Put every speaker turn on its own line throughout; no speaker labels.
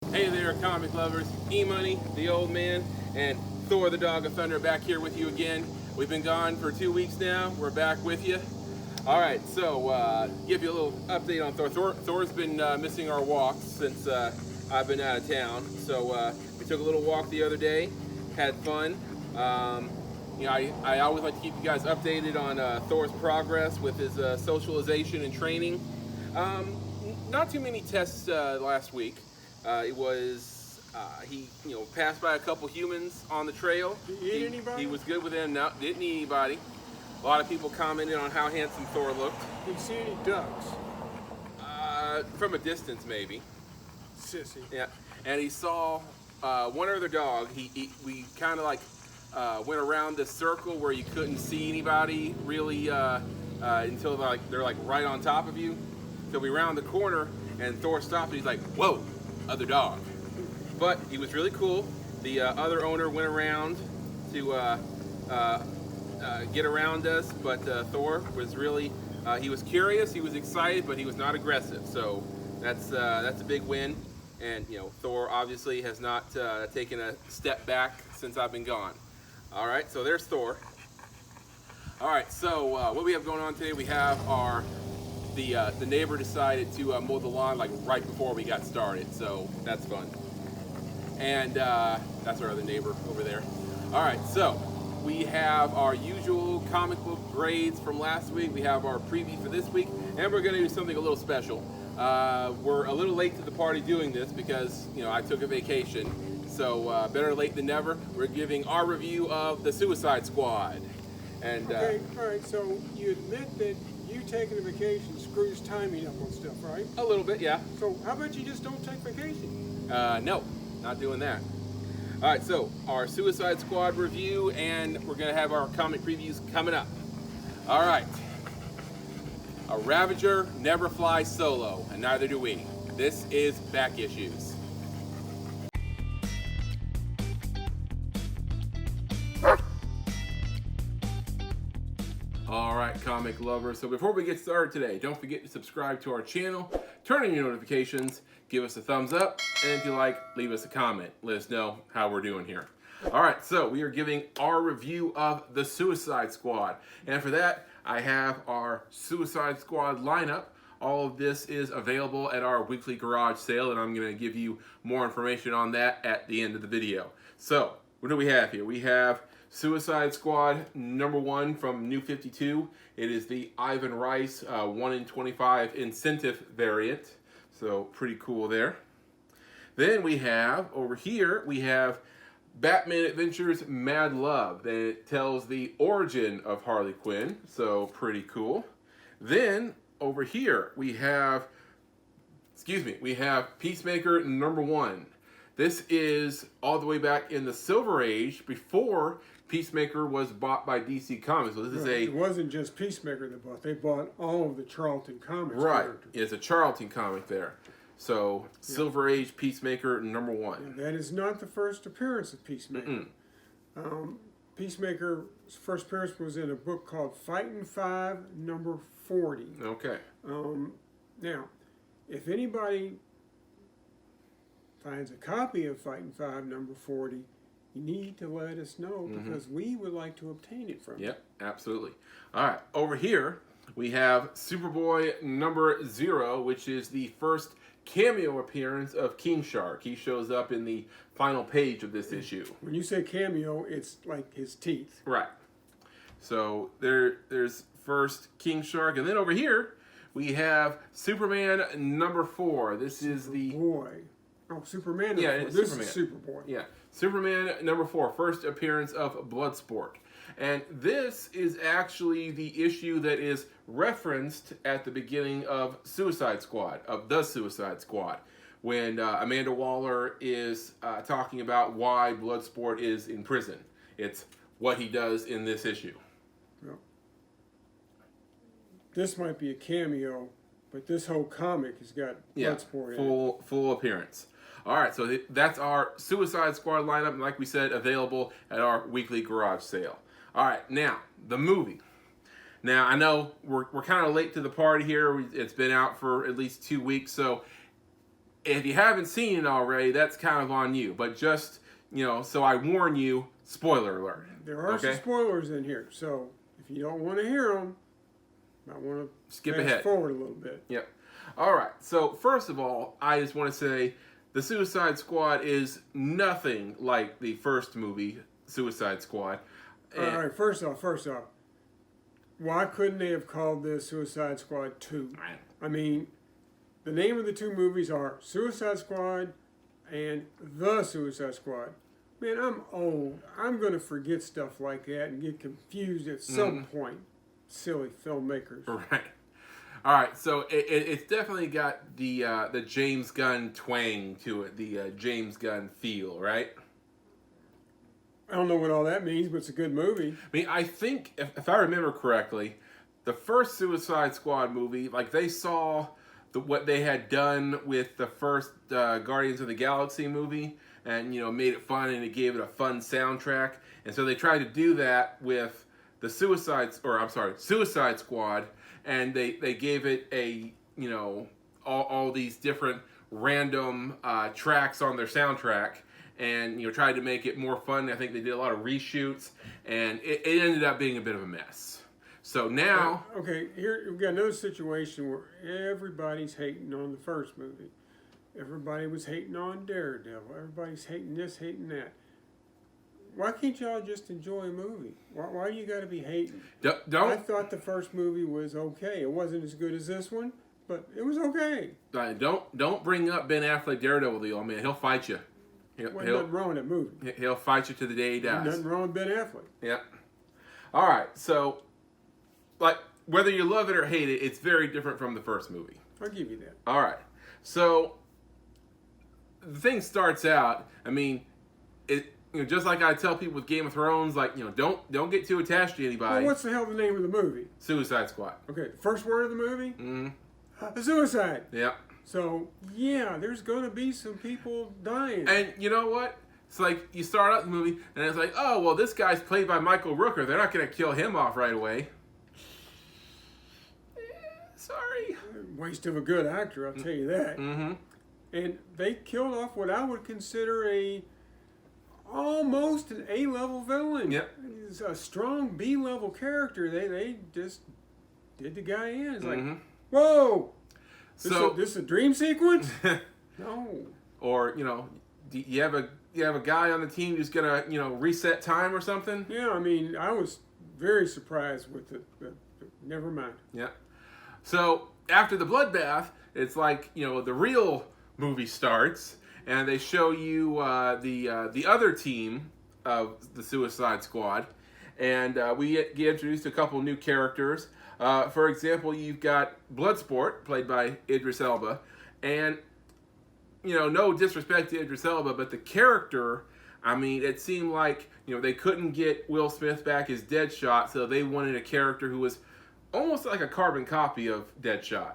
Hey there, comic lovers. EMoney, the old man, and Thor the Dog of Thunder back here with you again. We've been gone for 2 weeks now. We're back with you. All right, so give you a little update on Thor. Thor's been missing our walks since I've been out of town. So we took a little walk the other day, had fun. I always like to keep you guys updated on Thor's progress with his socialization and training. Not too many tests last week. He passed by a couple humans on the trail.
Did he eat anybody?
He was good with them. No, didn't eat anybody. A lot of people commented on how handsome Thor looked.
Did you see any ducks?
From a distance, maybe.
Sissy.
Yeah, and he saw one other dog. We kind of like went around this circle where you couldn't see anybody really until they're like right on top of you. So we round the corner and Thor stopped and he's like, "Whoa, other dog." But he was really cool. The other owner went around to get around us, but Thor was really he was curious, he was excited, but he was not aggressive. So that's a big win. And Thor obviously has not taken a step back since I've been gone. All right, so there's Thor. All right, so what we have going on today, we have the neighbor decided to mow the lawn like right before we got started, so that's fun. And that's our other neighbor over there. All right, so we have our usual comic book grades from last week. We have our preview for this week, and we're going to do something a little special. We're a little late to the party doing this because I took a vacation, so better late than never. We're giving our review of the Suicide Squad. And
Okay, all right, so you admit that you taking a vacation screws timing up on stuff, right?
a little bit, yeah.
So how about you just don't take vacation?
No, not doing that. All right, so our Suicide Squad review, and we're going to have our comic previews coming up. All right. A Ravager never flies solo, and neither do we. This is Back Issues. All right, comic lovers. So before we get started today, don't forget to subscribe to our channel, turn on your notifications, give us a thumbs up, and if you like, leave us a comment. Let us know how we're doing here. All right, so we are giving our review of the Suicide Squad. And for that, I have our Suicide Squad lineup. All of this is available at our weekly garage sale, and I'm going to give you more information on that at the end of the video. So, what do we have here? We have Suicide Squad #1 from New 52. It is the Ivan Rice 1 in 25 incentive variant. So pretty cool there. Then we have, over here, we have Batman Adventures Mad Love. That tells the origin of Harley Quinn. So pretty cool. Then over here we have, we have Peacemaker #1. This is all the way back in the Silver Age before Peacemaker was bought by DC Comics. So this is
It wasn't just Peacemaker they bought. They bought all of the Charlton Comics characters.
It's a Charlton comic there. So Silver Age Peacemaker #1.
And that is not the first appearance of Peacemaker. Peacemaker's first appearance was in a book called Fighting 5 #40.
Okay.
Now, if anybody finds a copy of Fighting 5 #40, you need to let us know because we would like to obtain it from you.
Yep, absolutely. All right, over here we have Superboy #0, which is the first cameo appearance of King Shark. He shows up in the final page of this issue.
When you say cameo, it's like his teeth.
Right. So there's first King Shark, and then over here we have Superman #4. This is the
boy. Oh, Superman.
Yeah,
#4.
it's
This
Superman.
is Superboy.
Yeah, Superman #4, first appearance of Bloodsport. And this is actually the issue that is referenced at the beginning of Suicide Squad, of the Suicide Squad, when Amanda Waller is talking about why Bloodsport is in prison. It's what he does in this issue.
Well, this might be a cameo, but this whole comic has got Bloodsport in it.
Full appearance. All right, so that's our Suicide Squad lineup, and like we said, available at our weekly garage sale. All right, now, the movie. Now, I know we're kind of late to the party here. It's been out for at least 2 weeks, so if you haven't seen it already, that's kind of on you. But just, so I warn you, spoiler alert.
There are some spoilers in here, so if you don't want to hear them, I want to
skip ahead
forward a little bit.
Yep. All right. So first of all, I just want to say the Suicide Squad is nothing like the first movie, Suicide Squad.
All right. First off, why couldn't they have called this Suicide Squad 2? I mean, the name of the two movies are Suicide Squad and The Suicide Squad. Man, I'm old. I'm going to forget stuff like that and get confused at some point. Silly filmmakers.
Right. All right. So it's definitely got the James Gunn twang to it, the James Gunn feel, right?
I don't know what all that means, but it's a good movie.
I mean, I think, if I remember correctly, the first Suicide Squad movie, like they saw what they had done with the first Guardians of the Galaxy movie, and made it fun, and it gave it a fun soundtrack, and so they tried to do that with the Suicide Squad, and they gave it a all these different random tracks on their soundtrack, and tried to make it more fun. I think they did a lot of reshoots, and it ended up being a bit of a mess. So now,
okay, here we've got another situation where everybody's hating on the first movie. Everybody was hating on Daredevil. Everybody's hating this, hating that. Why can't y'all just enjoy a movie? Why do you got to be hating?
Don't.
I thought the first movie was okay. It wasn't as good as this one, but it was okay.
Don't bring up Ben Affleck Daredevil, the old man. He'll fight you.
Nothing wrong with that movie.
He'll fight you to the day he dies.
Nothing wrong with Ben Affleck.
Yeah. All right. So, whether you love it or hate it, it's very different from the first movie.
I'll give you that.
All right. So the thing starts out. I mean, just like I tell people with Game of Thrones, don't get too attached to anybody.
Well, what's the hell the name of the movie?
Suicide Squad.
Okay, first word of the movie?
Mm-hmm.
Suicide.
Yeah.
So, yeah, there's going to be some people dying.
And you know what? It's like you start out the movie, and it's like, oh, well, this guy's played by Michael Rooker. They're not going to kill him off right away. Sorry.
Waste of a good actor, I'll tell you that.
Mm-hmm.
And they killed off what I would consider almost an A-level villain.
Yep.
He's a strong B-level character. They just did the guy in. It's like, whoa! This is a dream sequence? No.
Or, do you have a guy on the team who's gonna, reset time or something?
Yeah, I mean, I was very surprised with it, but never mind.
Yeah. So after the bloodbath, it's like, the real movie starts, and they show you the other team of the Suicide Squad, and we get introduced to a couple new characters. For example, you've got Bloodsport, played by Idris Elba, and no disrespect to Idris Elba, but the character, I mean, it seemed like they couldn't get Will Smith back as Deadshot, so they wanted a character who was almost like a carbon copy of Deadshot.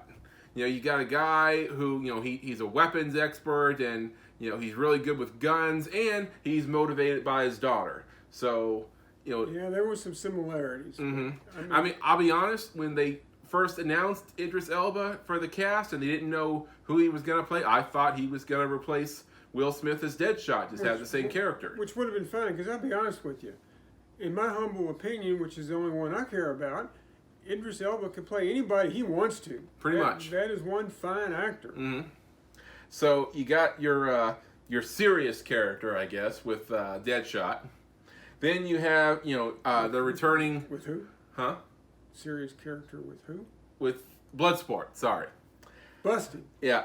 You got a guy who, he's a weapons expert, and, he's really good with guns, and he's motivated by his daughter. So,
Yeah, there were some similarities.
Mm-hmm. I mean, I'll be honest, when they first announced Idris Elba for the cast, and they didn't know who he was going to play, I thought he was going to replace Will Smith as Deadshot, just have the same character.
Which would have been fine, because I'll be honest with you. In my humble opinion, which is the only one I care about, Idris Elba can play anybody he wants to.
Pretty much.
That is one fine actor.
Mm-hmm. So you got your serious character, I guess, with Deadshot. Then you have, the returning...
With who?
Huh?
Serious character with who?
With Bloodsport, sorry.
Busted.
Yeah.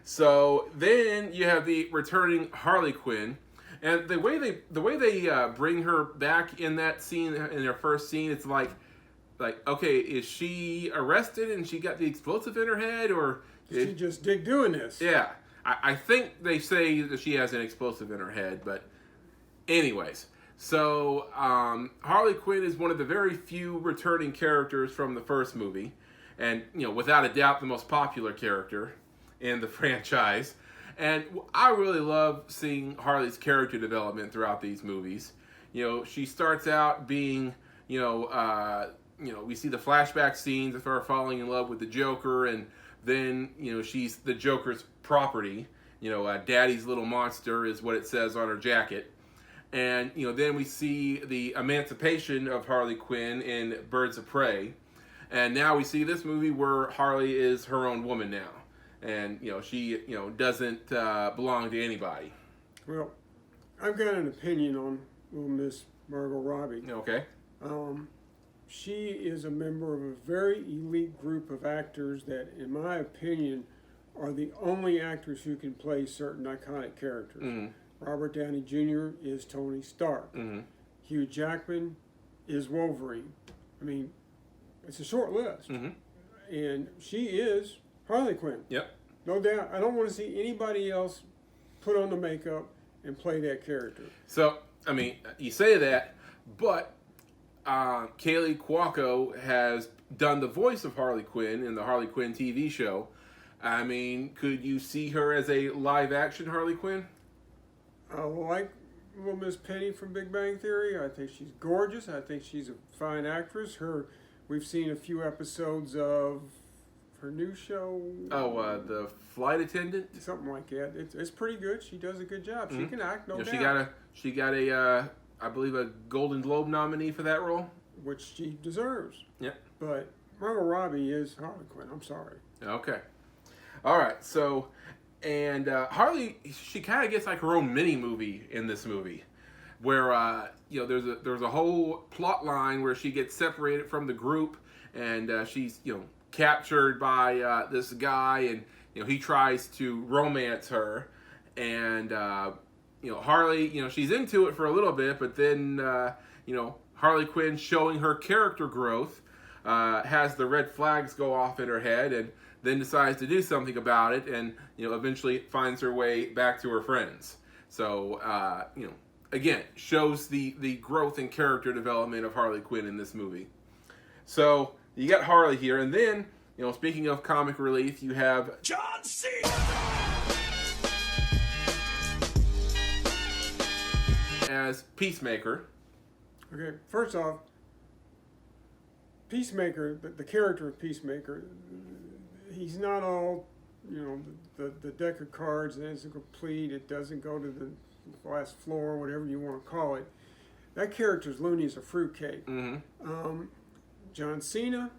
So then you have the returning Harley Quinn. And the way they bring her back in that scene, in their first scene, it's like, okay, is she arrested and she got the explosive in her head, or
she just dig doing this?
Yeah, I think they say that she has an explosive in her head, but anyways. So Harley Quinn is one of the very few returning characters from the first movie, and without a doubt the most popular character in the franchise. And I really love seeing Harley's character development throughout these movies. She starts out being we see the flashback scenes of her falling in love with the Joker, and then, she's the Joker's property, Daddy's little monster is what it says on her jacket. And, then we see the emancipation of Harley Quinn in Birds of Prey. And now we see this movie where Harley is her own woman now. And, she, doesn't belong to anybody.
Well, I've got an opinion on little Miss Margot Robbie.
Okay.
She is a member of a very elite group of actors that, in my opinion, are the only actors who can play certain iconic characters. Mm-hmm. Robert Downey Jr. is Tony Stark. Mm-hmm. Hugh Jackman is Wolverine. I mean, it's a short list. Mm-hmm. And she is Harley Quinn.
Yep.
No doubt. I don't want to see anybody else put on the makeup and play that character.
So, I mean, you say that, but Kaylee Cuoco has done the voice of Harley Quinn in the Harley Quinn TV show. I mean, could you see her as a live-action Harley Quinn?
I like little Miss Penny from Big Bang Theory. I think she's gorgeous. I think she's a fine actress. We've seen a few episodes of her new show.
Oh, the Flight Attendant?
Something like that. It's pretty good. She does a good job. Mm-hmm. She can act, no
doubt. She got a I believe a Golden Globe nominee for that role.
Which she deserves.
Yeah.
But Margot Robbie is Harley Quinn. I'm sorry.
Okay. All right. So, and Harley, she kind of gets like her own mini movie in this movie, where there's a whole plot line where she gets separated from the group, and she's captured by this guy, and he tries to romance her, and Harley, she's into it for a little bit, but then Harley Quinn, showing her character growth, has the red flags go off in her head, and then decides to do something about it, and eventually finds her way back to her friends. So again, shows the growth and character development of Harley Quinn in this movie. So you got Harley here, and then speaking of comic relief, you have John Cena as Peacemaker.
Okay, first off, Peacemaker, the character of Peacemaker, he's not all, the deck of cards and isn't complete. It doesn't go to the last floor, whatever you want to call it. That character's loony as a fruitcake. Mm-hmm. John Cena,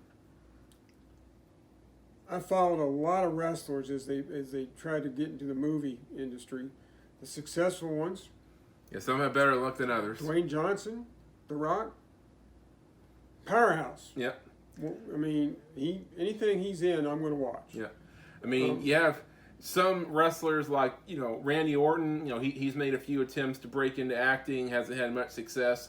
I followed a lot of wrestlers as they tried to get into the movie industry. The successful ones.
Yeah, some have better luck than others.
Dwayne Johnson, The Rock, powerhouse.
Yeah.
Well, I mean, anything he's in, I'm going to watch.
Yeah. I mean, you have some wrestlers like, Randy Orton, he's made a few attempts to break into acting, hasn't had much success.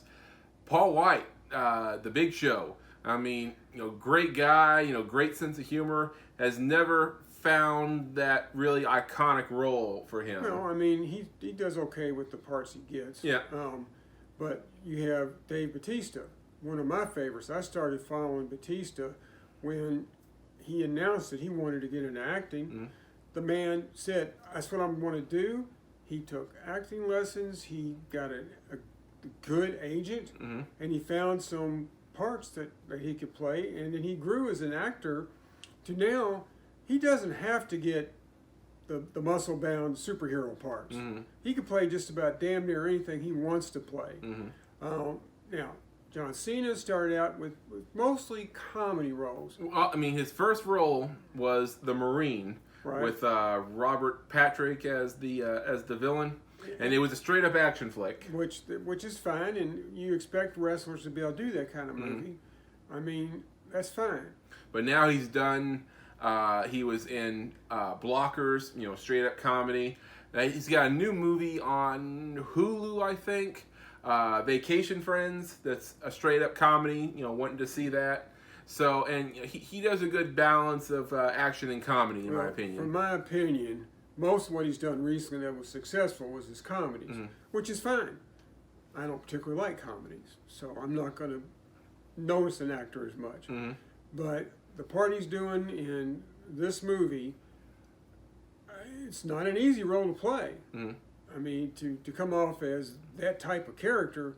Paul White, The Big Show. I mean, great guy, great sense of humor, has never found that really iconic role for him.
Well, I mean, he does okay with the parts he gets.
Yeah.
But you have Dave Batista, one of my favorites. I started following Batista when he announced that he wanted to get into acting. Mm-hmm. The man said, that's what I'm going to do. He took acting lessons. He got a good agent, mm-hmm. and he found some parts that he could play, and then he grew as an actor to now he doesn't have to get the muscle-bound superhero parts. Mm-hmm. He can play just about damn near anything he wants to play. Mm-hmm. Now, John Cena started out with mostly comedy roles.
Well, I mean, his first role was the Marine, right, with Robert Patrick as the villain. And it was a straight-up action flick.
Which is fine, and you expect wrestlers to be able to do that kind of movie. Mm-hmm. I mean, that's fine.
But now he's done, he was in Blockers, straight-up comedy. He's got a new movie on Hulu, I think, Vacation Friends, that's a straight-up comedy, wanting to see that. So, and he does a good balance of action and comedy, in my opinion.
In my opinion, most of what he's done recently that was successful was his comedies, mm-hmm. which is fine. I don't particularly like comedies, so I'm not going to notice an actor as much. Mm-hmm. But the part he's doing in this movie, it's not an easy role to play. Mm-hmm. I mean, to come off as that type of character,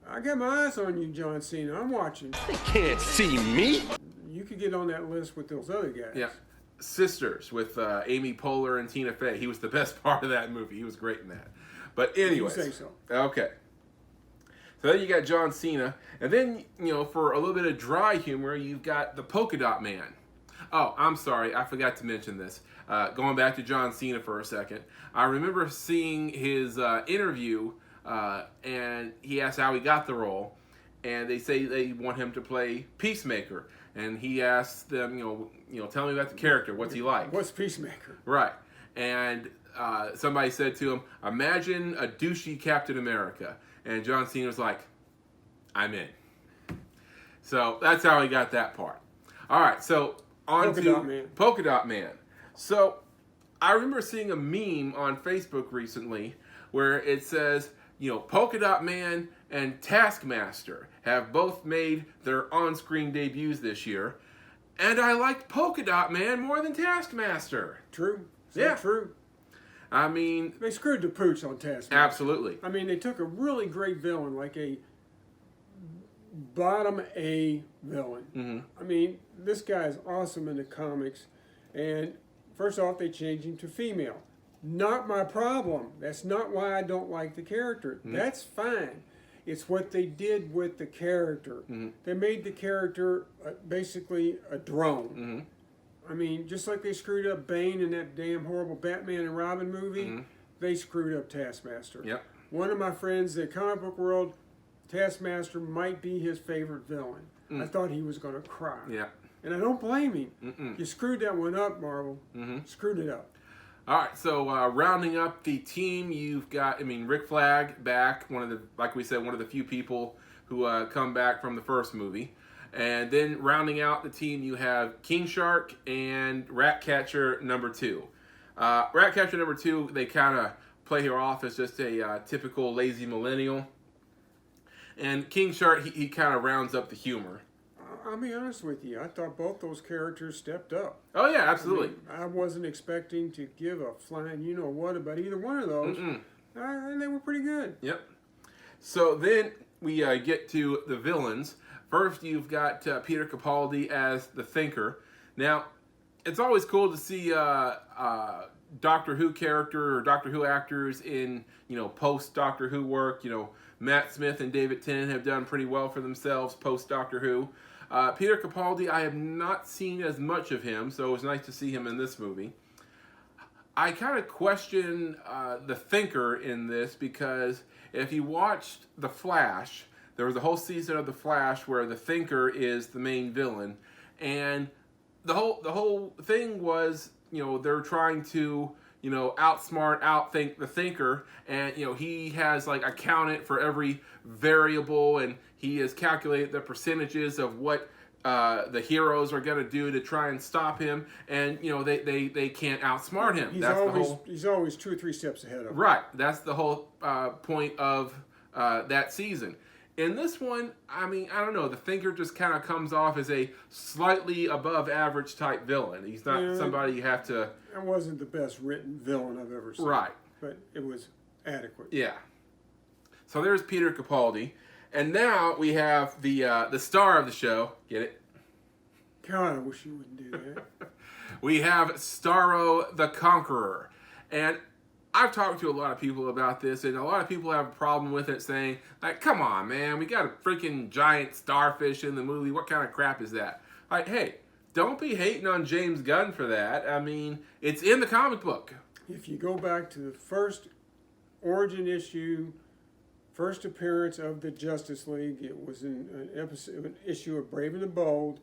I got my eyes on you, John Cena. I'm watching.
They can't see me.
You could get on that list with those other guys.
Yeah. Sisters with Amy Poehler and Tina Fey. He was the best part of that movie. He was great in that. But anyways.
You say so.
Okay. So then you got John Cena. And then, for a little bit of dry humor, you've got the Polka Dot Man. Oh, I'm sorry. I forgot to mention this. Going back to John Cena for a second. I remember seeing his interview, and he asked how he got the role. And they say they want him to play Peacemaker. And he asks them, tell me about the character. What's he like?
What's Peacemaker?
Right. And somebody said to him, imagine a douchey Captain America. And John Cena was like, I'm in. So that's how he got that part. All right, so on to Polka Dot Man. So I remember seeing a meme on Facebook recently where it says, Polka Dot Man and Taskmaster have both made their on-screen debuts this year. And I liked Polka Dot Man more than Taskmaster.
True.
Yeah.
True.
I mean...
They screwed the pooch on Taskmaster.
Absolutely.
I mean, they took a really great villain, like a bottom A villain.
Mm-hmm.
I mean, this guy is awesome in the comics. And first off, they changed him to female. Not my problem. That's not why I don't like the character. Mm-hmm. That's fine. It's what they did with the character.
Mm-hmm.
They made the character basically a drone.
Mm-hmm.
I mean, just like they screwed up Bane in that damn horrible Batman and Robin movie,
Mm-hmm.
they screwed up Taskmaster.
Yep.
One of my friends in the comic book world, Taskmaster might be his favorite villain. I thought he was going to cry.
Yeah.
And I don't blame him.
Mm-mm.
You screwed that one up, Marvel.
Mm-hmm.
Screwed it up.
All right, so rounding up the team, you've got, Rick Flag back, like we said, one of the few people who come back from the first movie. And then rounding out the team, you have King Shark and Ratcatcher number 2. Ratcatcher number 2, they kind of play her off as just a typical lazy millennial. And King Shark, he kind of rounds up the humor.
I'll be honest with you. I thought both those characters stepped up.
Oh, yeah, absolutely.
I wasn't expecting to give a flying you-know-what about either one of those. And they were pretty good.
Yep. So then we get to the villains. First, you've got Peter Capaldi as the Thinker. Now, it's always cool to see Doctor Who character or Doctor Who actors in, post-Doctor Who work. Matt Smith and David Tennant have done pretty well for themselves post-Doctor Who. Peter Capaldi, I have not seen as much of him, so it was nice to see him in this movie. I kind of question the Thinker in this because if you watched The Flash, there was a whole season of The Flash where the Thinker is the main villain, and the whole thing was, they're trying to, outthink the Thinker, and, he has, accounted for every variable, and he has calculated the percentages of what the heroes are going to do to try and stop him, and, they can't outsmart him.
He's always 2 or 3 steps ahead of him.
Right. That's the whole point of that season. In this one, I don't know. The Thinker just kind of comes off as a slightly above average type villain. He's not somebody you have to...
It wasn't the best written villain I've ever seen.
Right.
But it was adequate.
Yeah. So there's Peter Capaldi. And now we have the star of the show. Get it?
God, I wish you wouldn't do that.
We have Starro the Conqueror. And I've talked to a lot of people about this, and a lot of people have a problem with it, saying, come on, man, we got a freaking giant starfish in the movie. What kind of crap is that? Hey, don't be hating on James Gunn for that. It's in the comic book.
If you go back to the first origin issue, first appearance of the Justice League, it was in an issue of Brave and the Bold.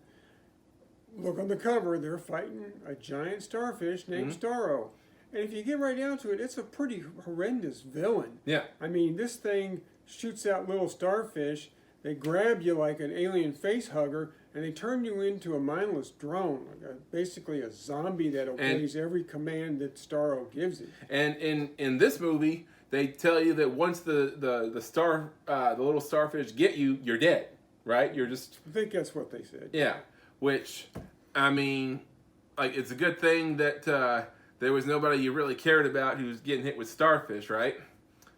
Look on the cover, they're fighting a giant starfish named Starro. And if you get right down to it, it's a pretty horrendous villain.
Yeah.
This thing shoots out little starfish. They grab you like an alien face hugger, and they turn you into a mindless drone, basically a zombie that obeys every command that Starro gives it.
And in this movie, they tell you that once the little starfish get you, you're dead, right? You're just...
I think that's what they said.
Yeah. Which, it's a good thing that... there was nobody you really cared about who was getting hit with starfish, right?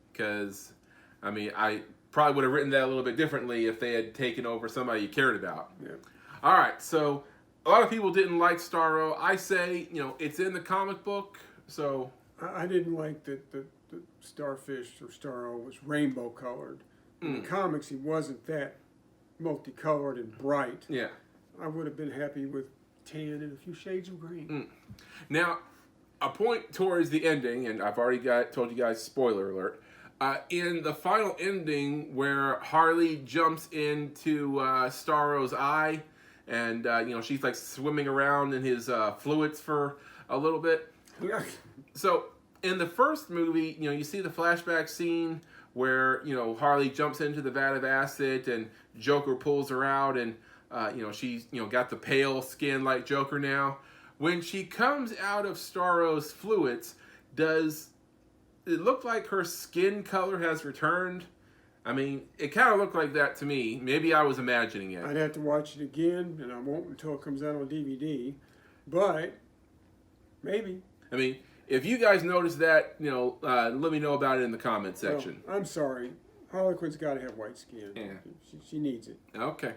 Because, I probably would have written that a little bit differently if they had taken over somebody you cared about.
Yeah.
All right, so a lot of people didn't like Starro. I say, it's in the comic book, so...
I didn't like that the Starfish or Starro was rainbow colored. In the comics, he wasn't that multicolored and bright.
Yeah.
I would have been happy with tan and a few shades of green.
Now, a point towards the ending, and I've already told you guys, spoiler alert, in the final ending where Harley jumps into Starro's eye, and she's like swimming around in his fluids for a little bit. So in the first movie, you see the flashback scene where Harley jumps into the vat of acid and Joker pulls her out, and she's got the pale skin like Joker now. When she comes out of Starro's fluids, does it look like her skin color has returned? I mean, it kind of looked like that to me. Maybe I was imagining it.
I'd have to watch it again, and I won't until it comes out on DVD. But maybe.
I mean, if you guys notice that, let me know about it in the comment section.
Well, I'm sorry. Harley Quinn's got to have white skin.
Yeah.
She needs it.
Okay.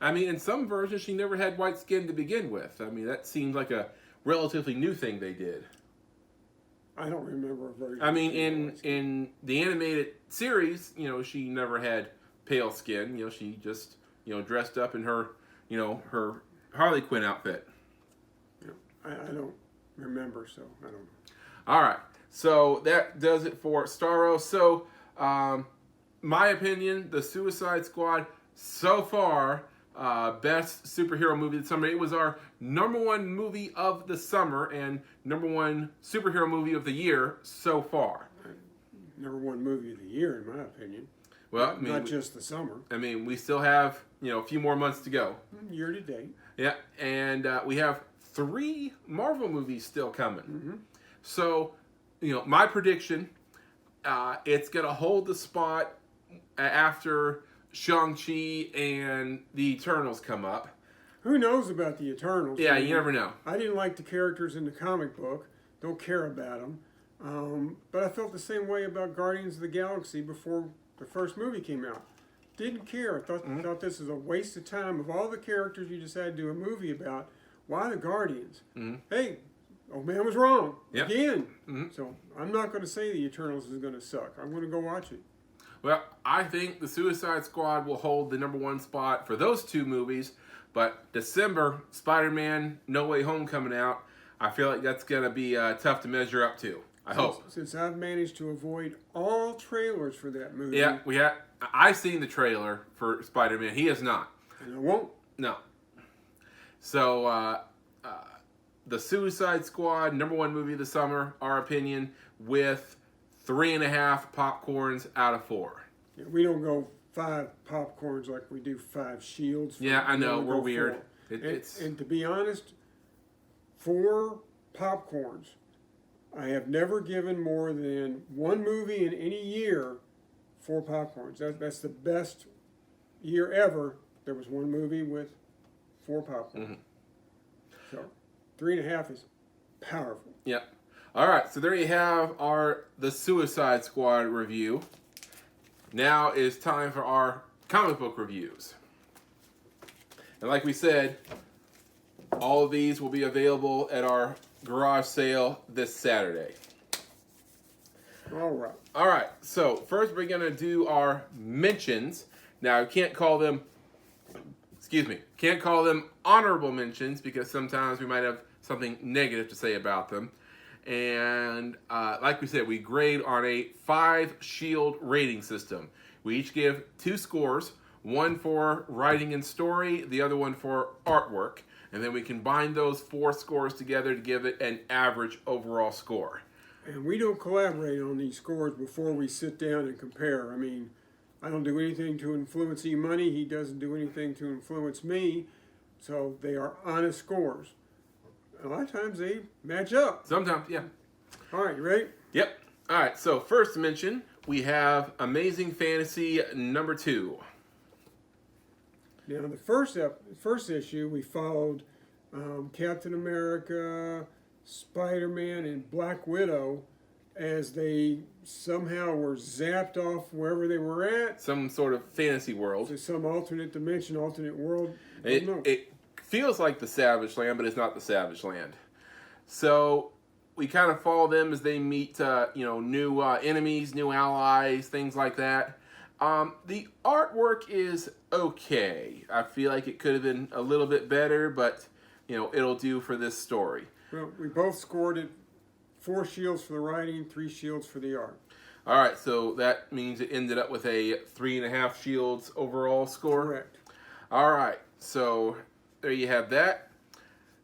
I mean, in some versions, she never had white skin to begin with. I mean, that seems like a relatively new thing they did.
I don't remember a version.
I mean, in the animated series, she never had pale skin. She just, dressed up in her, her Harley Quinn outfit.
Yeah. I don't remember, so I don't know.
All right. So that does it for Starro. So, my opinion, the Suicide Squad so far, best superhero movie of the summer. It was our #1 movie of the summer and #1 superhero movie of the year so far.
#1 movie of the year, in my opinion.
Well,
not just the summer.
I mean, we still have a few more months to go.
Year to date.
Yeah, and we have 3 Marvel movies still coming.
Mm-hmm.
So, my prediction, it's gonna hold the spot after Shang-Chi and the Eternals come up.
Who knows about the Eternals?
Yeah, you never know.
I didn't like the characters in the comic book. Don't care about them. But I felt the same way about Guardians of the Galaxy before the first movie came out. Didn't care. Thought this was a waste of time. Of all the characters you decided to do a movie about, why the Guardians?
Mm-hmm.
Hey, old man was wrong.
Yep.
Again.
Mm-hmm.
So I'm not going to say the Eternals is going to suck. I'm going to go watch it.
Well, I think the Suicide Squad will hold the #1 spot for those 2 movies. But December, Spider-Man No Way Home coming out, I feel like that's going to be tough to measure up to. I hope.
Since I've managed to avoid all trailers for that movie.
Yeah, I've seen the trailer for Spider-Man. He has not.
And I won't.
No. So, the Suicide Squad, #1 movie of the summer, our opinion, with 3.5 popcorns out of 4.
Yeah, we don't go 5 popcorns like we do 5 shields.
Yeah, I know. We're weird.
And to be honest, 4 popcorns. I have never given more than 1 movie in any year 4 popcorns. That's the best year ever. There was 1 movie with 4 popcorns.
Mm-hmm.
So 3.5 is powerful.
Yep. All right, so there you have the Suicide Squad review. Now is time for our comic book reviews. And like we said, all of these will be available at our garage sale this Saturday.
All right.
All right, so first we're going to do our mentions. Now, I can't call them honorable mentions because sometimes we might have something negative to say about them. And like we said, we grade on a 5 shield rating system. We each give 2 scores, one for writing and story, the other one for artwork. And then we combine those 4 scores together to give it an average overall score.
And we don't collaborate on these scores before we sit down and compare. I mean, I don't do anything to influence EMoney. He doesn't do anything to influence me. So they are honest scores. A lot of times they match up.
Sometimes, yeah.
All right, you ready?
Yep. All right, so first mention, we have Amazing Fantasy #2.
Now, the first issue, we followed Captain America, Spider-Man, and Black Widow as they somehow were zapped off wherever they were at.
Some sort of fantasy world.
To some alternate dimension, alternate world.
It feels like the Savage Land, but it's not the Savage Land. So we kind of follow them as they meet, new enemies, new allies, things like that. The artwork is okay. I feel like it could have been a little bit better, but, it'll do for this story.
Well, we both scored it 4 shields for the writing, 3 shields for the art.
All right, so that means it ended up with a 3.5 shields overall score?
Correct.
All right, so there you have that.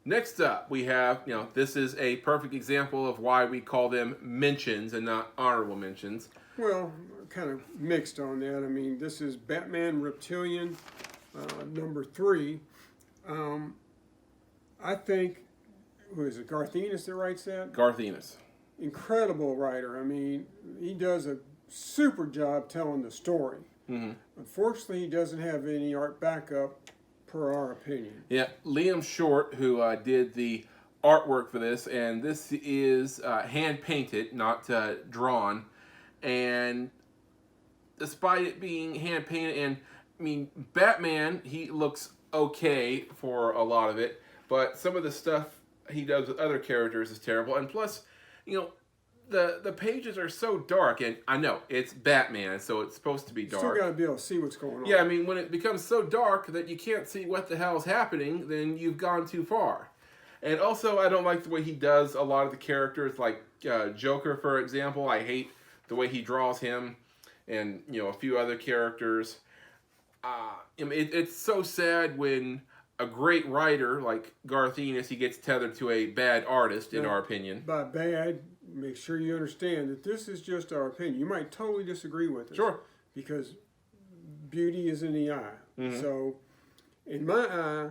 Next up, we have, this is a perfect example of why we call them mentions and not honorable mentions.
Well, kind of mixed on that. I mean, this is Batman Reptilian, number 3. I think, who is it, Garth Ennis that writes that?
Garth Ennis.
Incredible writer. I mean, he does a super job telling the story.
Mm-hmm.
Unfortunately, he doesn't have any art backup, per our opinion.
Yeah, Liam Short, who did the artwork for this, and this is hand-painted, not drawn. And despite it being hand-painted, and, I mean, Batman, he looks okay for a lot of it, but some of the stuff he does with other characters is terrible. And plus, the pages are so dark, and I know it's Batman, so it's supposed to be dark.
Still got to be able to see what's going on.
Yeah, I mean, when it becomes so dark that you can't see what the hell's happening, then you've gone too far. And also, I don't like the way he does a lot of the characters, like Joker, for example. I hate the way he draws him, and a few other characters. It's so sad when a great writer like Garth Ennis, he gets tethered to a bad artist, in our opinion.
By bad, make sure you understand that this is just our opinion. You might totally disagree with us.
Sure.
Because beauty is in the eye.
Mm-hmm.
So, in my eye,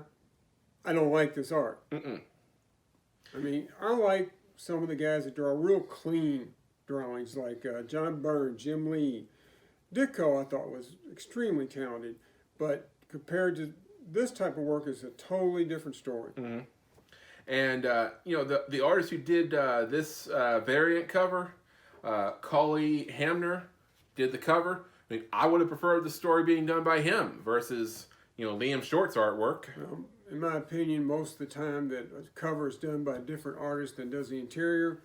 I don't like this art.
Mm-mm.
I mean, I like some of the guys that draw real clean drawings, like John Byrne, Jim Lee. Ditko, I thought, was extremely talented. But compared to this type of work, is a totally different story.
Mm-hmm. And, the artist who did this variant cover, Collie Hamner, did the cover. I mean, I would have preferred the story being done by him versus, Liam Short's artwork.
In my opinion, most of the time that a cover is done by a different artist than does the interior,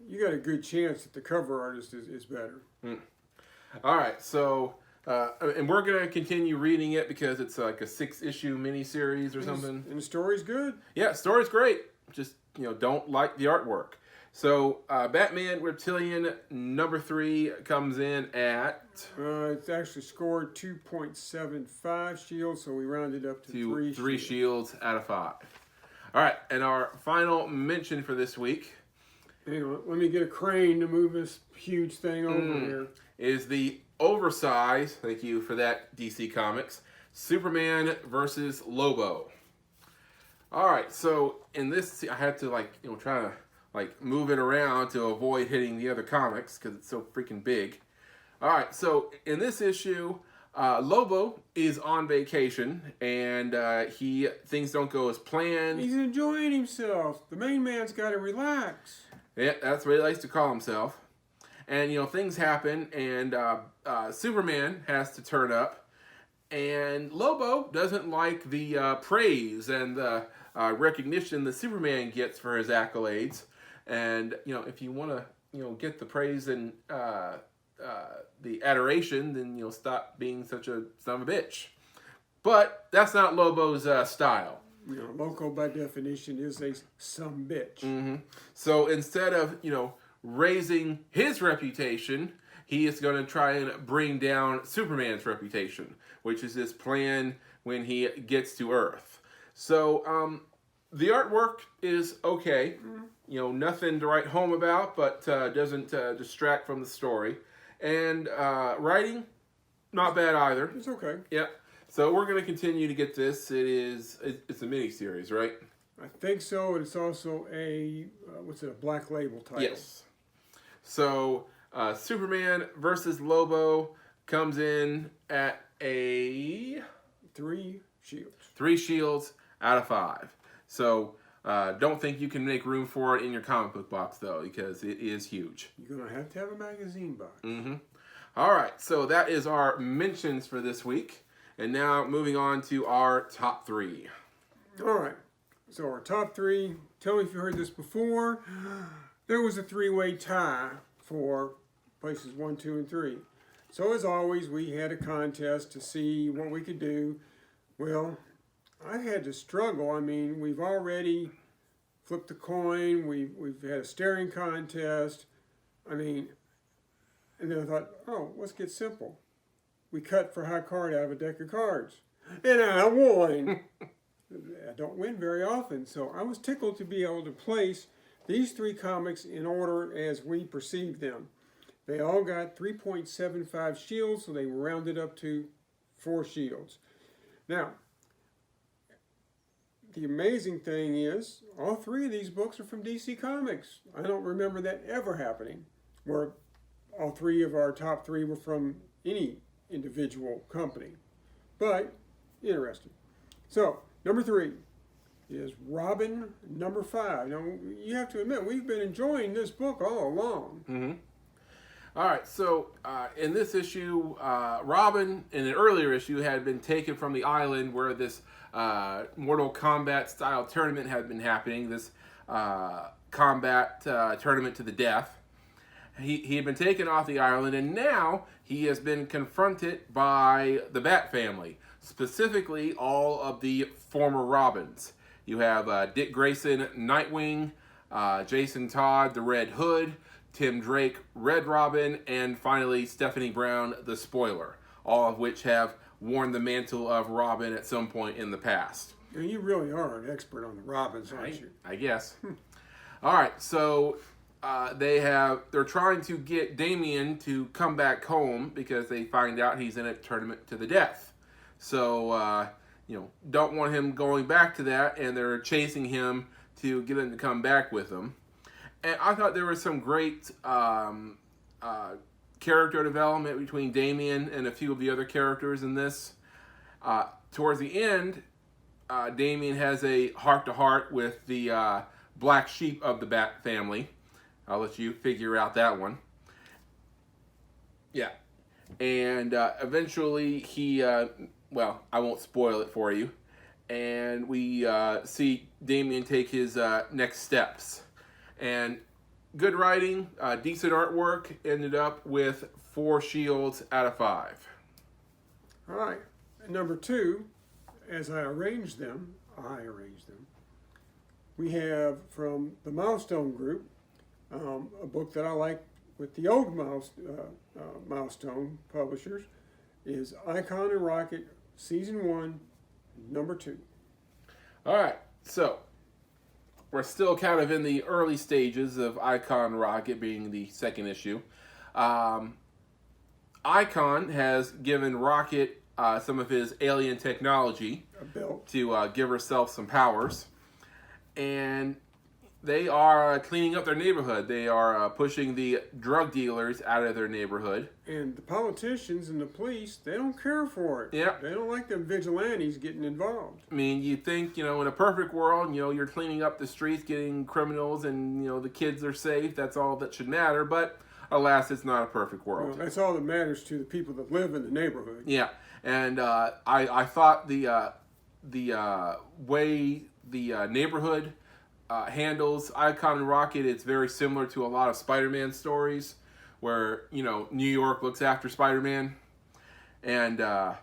you got a good chance that the cover artist is better.
Mm. All right, so... and we're going to continue reading it because it's like a 6-issue miniseries or something.
And the story's good.
Yeah, story's great. Just, don't like the artwork. So, Batman Reptilian number 3 comes in at...
it's actually scored 2.75 shields, so we rounded up to
3 shields out of 5. All right, and our final mention for this week...
Hang on, let me get a crane to move this huge thing over here.
Is the oversized, thank you for that, DC Comics, Superman versus Lobo. All right, so in this, I had to try to move it around to avoid hitting the other comics because it's so freaking big. All right, so in this issue, Lobo is on vacation and things don't go as planned.
He's enjoying himself. The main man's got to relax.
Yeah, that's what he likes to call himself. And, things happen, and Superman has to turn up. And Lobo doesn't like the praise and the recognition that Superman gets for his accolades. And, if you want to, get the praise and the adoration, then, stop being such a son of a bitch. But that's not Lobo's style.
Loco, by definition, is a some bitch.
Mm-hmm. So instead of, raising his reputation, he is going to try and bring down Superman's reputation, which is his plan when he gets to Earth. So the artwork is okay. Nothing to write home about, but doesn't distract from the story. And writing, not bad either.
It's okay.
Yeah. So we're going to continue to get this. It's a mini-series, right?
I think so, and it's also a black label title.
Yes. So Superman versus Lobo comes in at a
3 shields.
3 shields out of 5. So don't think you can make room for it in your comic book box, though, because it is huge.
You're going to have a magazine box.
Mm-hmm. All right, so that is our mentions for this week. And now moving on to our top 3.
All right. So our top three. Tell me if you heard this before. There was a three-way tie for places 1, 2, and 3. So as always, we had a contest to see what we could do. Well, I had to struggle. I mean, we've already flipped the coin. We've had a staring contest. I mean, and then I thought, oh, let's get simple. We cut for high card out of a deck of cards. And I won. I don't win very often, so I was tickled to be able to place these three comics in order as we perceive them. They all got 3.75 shields, so they were rounded up to 4 shields. Now, the amazing thing is, all three of these books are from DC Comics. I don't remember that ever happening, where all three of our top three were from any individual company. But, interesting. So, number 3 is Robin number 5. Now, you have to admit, we've been enjoying this book all along.
Mm-hmm. All right, so in this issue, Robin, in an earlier issue, had been taken from the island where this Mortal Kombat style tournament had been happening, this combat tournament to the death. He had been taken off the island, and now he has been confronted by the Bat family, specifically all of the former Robins. You have Dick Grayson, Nightwing, Jason Todd, the Red Hood, Tim Drake, Red Robin, and finally Stephanie Brown, the Spoiler, all of which have worn the mantle of Robin at some point in the past.
You really are an expert on the Robins, aren't you?
I guess. All right, so they're trying to get Damian to come back home because they find out he's in a tournament to the death. So, don't want him going back to that, and they're chasing him to get him to come back with them. And I thought there was some great character development between Damian and a few of the other characters in this. Towards the end, Damian has a heart-to-heart with the black sheep of the Bat family. I'll let you figure out that one. Yeah. And eventually he, I won't spoil it for you. And we see Damian take his next steps. And good writing, decent artwork, ended up with 4 shields out of 5.
All right. And number 2, as I arranged them, we have from the Milestone Group, a book that I like with the old Milestone publishers, is Icon and Rocket, Season 1, number 2.
All right, so we're still kind of in the early stages of Icon Rocket being the second issue. Icon has given Rocket some of his alien technology to give herself some powers. And they are cleaning up their neighborhood. They are pushing the drug dealers out of their neighborhood.
And the politicians and the police, they don't care for it.
Yeah.
They don't like the vigilantes getting involved.
I mean, you think, in a perfect world, you're cleaning up the streets, getting criminals, and, the kids are safe. That's all that should matter. But, alas, it's not a perfect world.
Well, that's all that matters to the people that live in the neighborhood.
Yeah. And I thought the way the neighborhood handles Icon and Rocket, it's very similar to a lot of Spider-Man stories where, New York looks after Spider-Man. And, I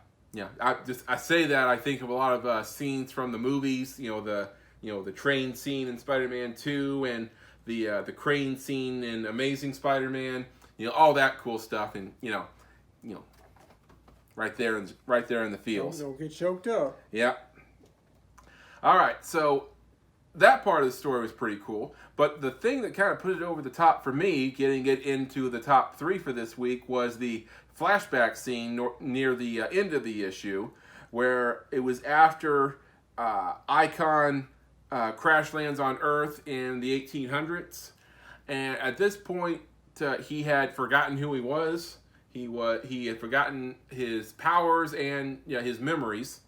say that, I think of a lot of scenes from the movies, the train scene in Spider-Man 2 and the crane scene in Amazing Spider-Man, all that cool stuff. And, right there in the fields.
Don't get choked up.
Yeah. All right, so that part of the story was pretty cool. But the thing that kind of put it over the top for me, getting it into the top 3 for this week, was the flashback scene near the end of the issue, where it was after Icon crash lands on Earth in the 1800s. And at this point, he had forgotten who he was. He had forgotten his powers and his memories.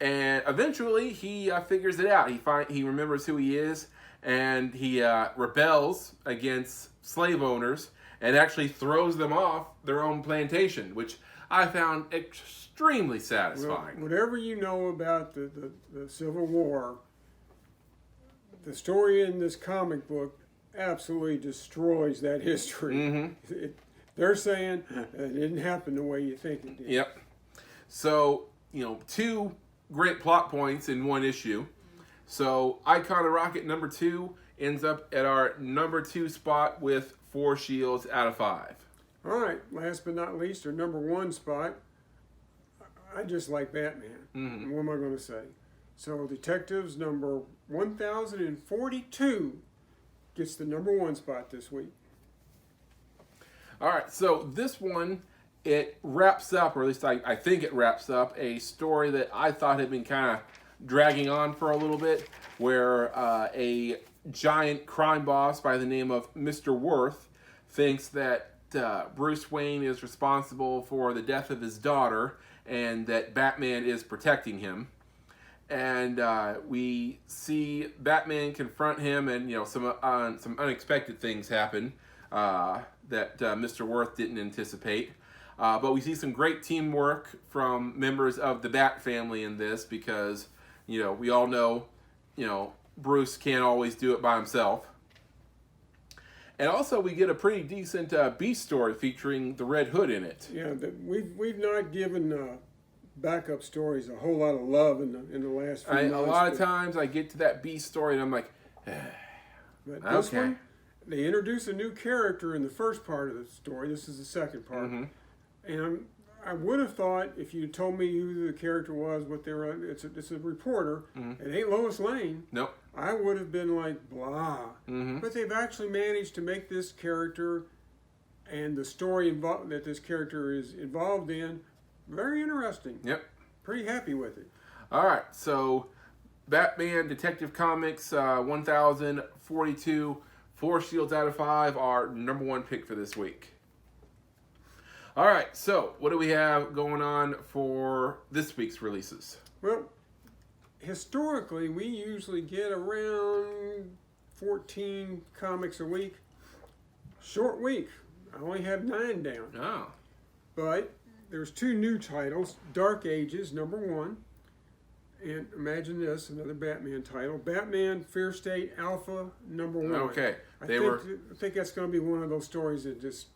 And eventually, he figures it out. He remembers who he is, and he rebels against slave owners and actually throws them off their own plantation, which I found extremely satisfying.
Well, whatever you know about the Civil War, the story in this comic book absolutely destroys that history.
Mm-hmm.
They're saying it didn't happen the way you think it did.
Yep. So, 2 great plot points in one issue. So, Icon of Rocket number 2 ends up at our number 2 spot with 4 shields out of 5.
All right, last but not least, our number 1 spot. I just like Batman.
Mm-hmm.
What am I going to say? So, Detectives number 1042 gets the number 1 spot this week.
All right, so this one, it wraps up, or at least I think it wraps up, a story that I thought had been kind of dragging on for a little bit, where a giant crime boss by the name of Mr. Worth thinks that Bruce Wayne is responsible for the death of his daughter and that Batman is protecting him. And we see Batman confront him, and some unexpected things happen that Mr. Worth didn't anticipate. But we see some great teamwork from members of the Bat family in this, because we all know Bruce can't always do it by himself. And also we get a pretty decent Beast story featuring the Red Hood in it.
Yeah, we've not given backup stories a whole lot of love in the last few months.
A lot of times I get to that Beast story and I'm like,
but this one, they introduce a new character in the first part of the story. This is the second part.
Mm-hmm.
And I would have thought, if you told me who the character was, what they were, it's a reporter.
Mm-hmm.
It ain't Lois Lane.
Nope.
I would have been like, blah.
Mm-hmm.
But they've actually managed to make this character and the story that this character is involved in very interesting.
Yep.
Pretty happy with it.
All right, so Batman Detective Comics 1042, 4 shields out of 5, our number 1 pick for this week. All right, so what do we have going on for this week's releases?
Well, historically, we usually get around 14 comics a week. Short week. I only have 9 down.
Oh.
But there's 2 new titles. Dark Ages, number 1. And imagine this, another Batman title. Batman Fear State Alpha, number 1.
Okay.
I think that's going to be one of those stories that just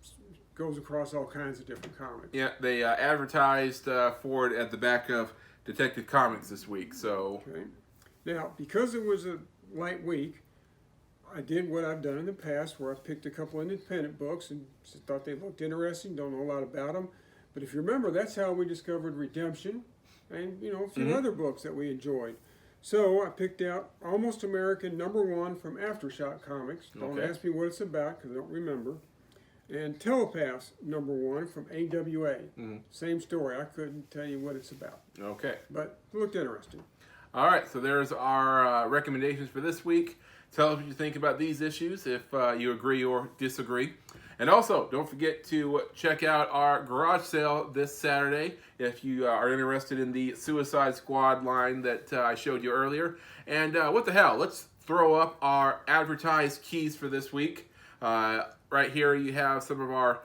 goes across all kinds of different comics.
Yeah, they advertised for it at the back of Detective Comics this week, so...
Okay. Now, because it was a light week, I did what I've done in the past, where I picked a couple independent books and thought they looked interesting, don't know a lot about them. But if you remember, that's how we discovered Redemption and, a few other books that we enjoyed. So I picked out Almost American number 1 from Aftershock Comics. Don't ask me what it's about, because I don't remember. And Telepaths number 1 from AWA. Same story. I couldn't tell you what it's about.
Okay.
But it looked interesting.
All right, so there's our recommendations for this week. Tell us what you think about these issues, if you agree or disagree. And also, don't forget to check out our garage sale this Saturday if you are interested in the Suicide Squad line that I showed you earlier. And what the hell, let's throw up our advertised keys for this week. Right here you have some of our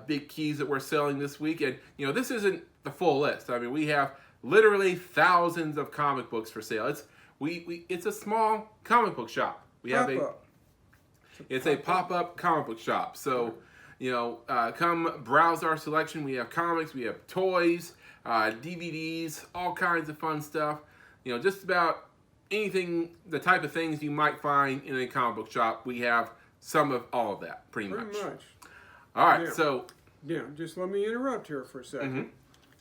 big keys that we're selling this week. And, this isn't the full list. I mean, we have literally thousands of comic books for sale. It's a small comic book shop. It's a pop-up comic book shop. So, come browse our selection. We have comics, we have toys, DVDs, all kinds of fun stuff. Just about anything, the type of things you might find in a comic book shop, we have some of all of that, pretty much. All right, so...
Yeah, just let me interrupt here for a second.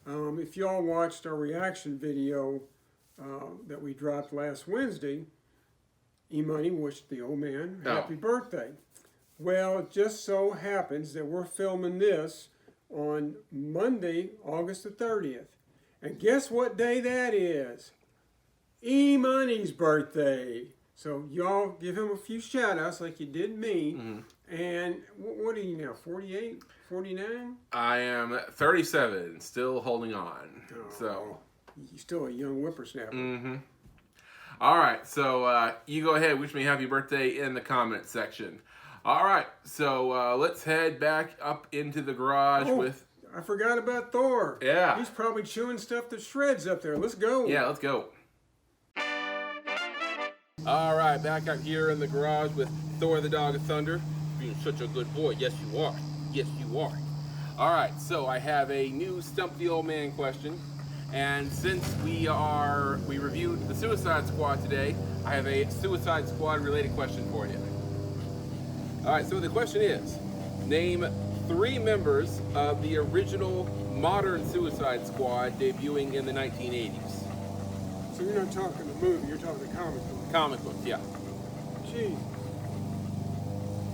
If y'all watched our reaction video that we dropped last Wednesday, EMoney wished the old man happy birthday. Well, it just so happens that we're filming this on Monday, August the 30th. And guess what day that is? EMoney's birthday. So y'all give him a few shout-outs like you did me. And what are you now, 48, 49?
I am 37, still holding on. So
you're still a young whippersnapper.
All right, so you go ahead, wish me happy birthday in the comments section. All right, so let's head back up into the garage with...
I forgot about Thor.
Yeah.
He's probably chewing stuff to shreds up there. Let's go.
Yeah, let's go. All right, back out here in the garage with Thor the Dog of Thunder. Being such a good boy. Yes, you are. Yes, you are. All right, so I have a new Stump the Old Man question. And since we reviewed the Suicide Squad today, I have a Suicide Squad related question for you. All right, so the question is, name 3 members of the original modern Suicide Squad debuting in the 1980s.
So you're not talking the movie, you're talking the comic book.
Comic books, yeah.
Gee.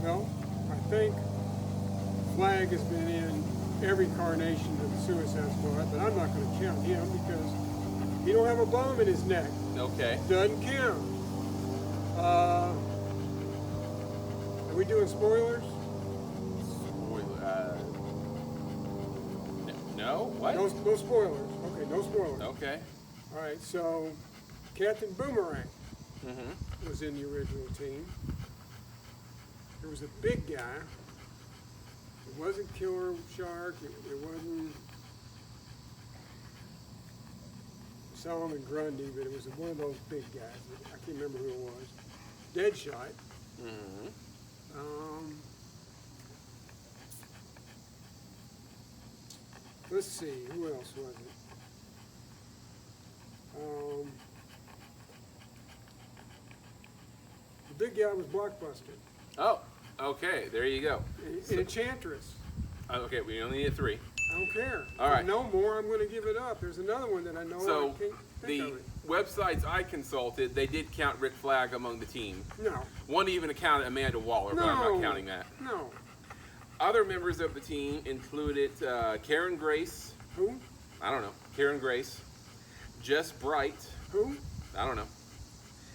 Well, I think Flag has been in every carnation of the Suicide Squad, but I'm not going to count him because he don't have a bomb in his neck.
Okay.
Doesn't count. Are we doing spoilers?
No? What?
No spoilers. Okay, no spoilers.
Okay.
All right, so Captain Boomerang
Mm-hmm.
was in the original team. There was a big guy. It wasn't Killer Shark. It wasn't Solomon Grundy, but it was one of those big guys. I can't remember who it was. Deadshot.
Mm-hmm.
Let's see, who else was it? The big guy was Blockbuster.
Oh, okay. There you go.
And Enchantress.
Okay, we only need 3.
I don't care.
All right.
If I know more, I'm going to give it up. There's another one that I know.
So
I can't think
the
of it.
websites I consulted, they did count Rick Flag among the team.
No.
One even counted Amanda Waller, but I'm not counting that.
No.
Other members of the team included Karen Grace.
Who?
I don't know. Karen Grace. Jess Bright.
Who?
I don't know.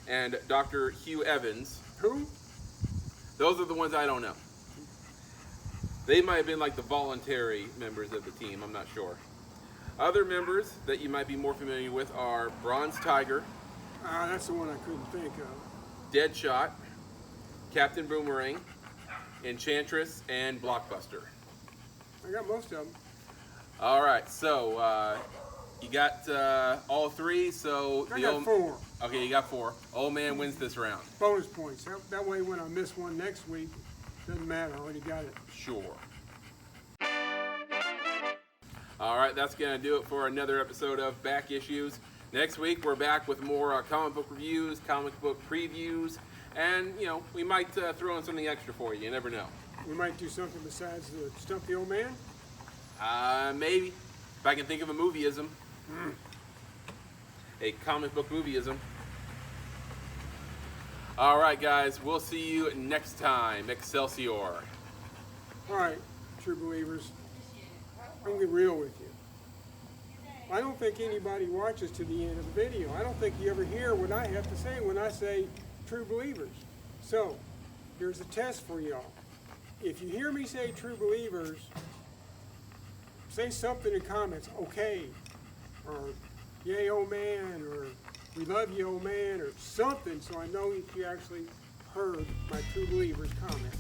And Dr. Hugh Evans.
Who?
Those are the ones I don't know. They might have been like the voluntary members of the team. I'm not sure. Other members that you might be more familiar with are Bronze Tiger,
That's the one I couldn't think of.
Deadshot, Captain Boomerang, Enchantress, and Blockbuster.
I got most of them.
All right, so you got all 3. So
I got 4.
Okay, you got 4. Old man wins this round.
Bonus points. That way when I miss one next week, doesn't matter. I already got it.
Sure. All right, that's going to do it for another episode of Back Issues. Next week, we're back with more comic book reviews, comic book previews, and, you know, we might throw in something extra for you. You never know.
We might do something besides the Stump the Old Man.
Maybe. If I can think of a movieism. A comic book movieism. All right, guys. We'll see you next time. Excelsior.
All right, true believers. I'm going to get real with you. I don't think anybody watches to the end of the video. I don't think you ever hear what I have to say when I say true believers. So, here's a test for y'all. If you hear me say true believers, say something in comments, okay, or yay, old man, or we love you, old man, or something, so I know that you actually heard my true believers comment.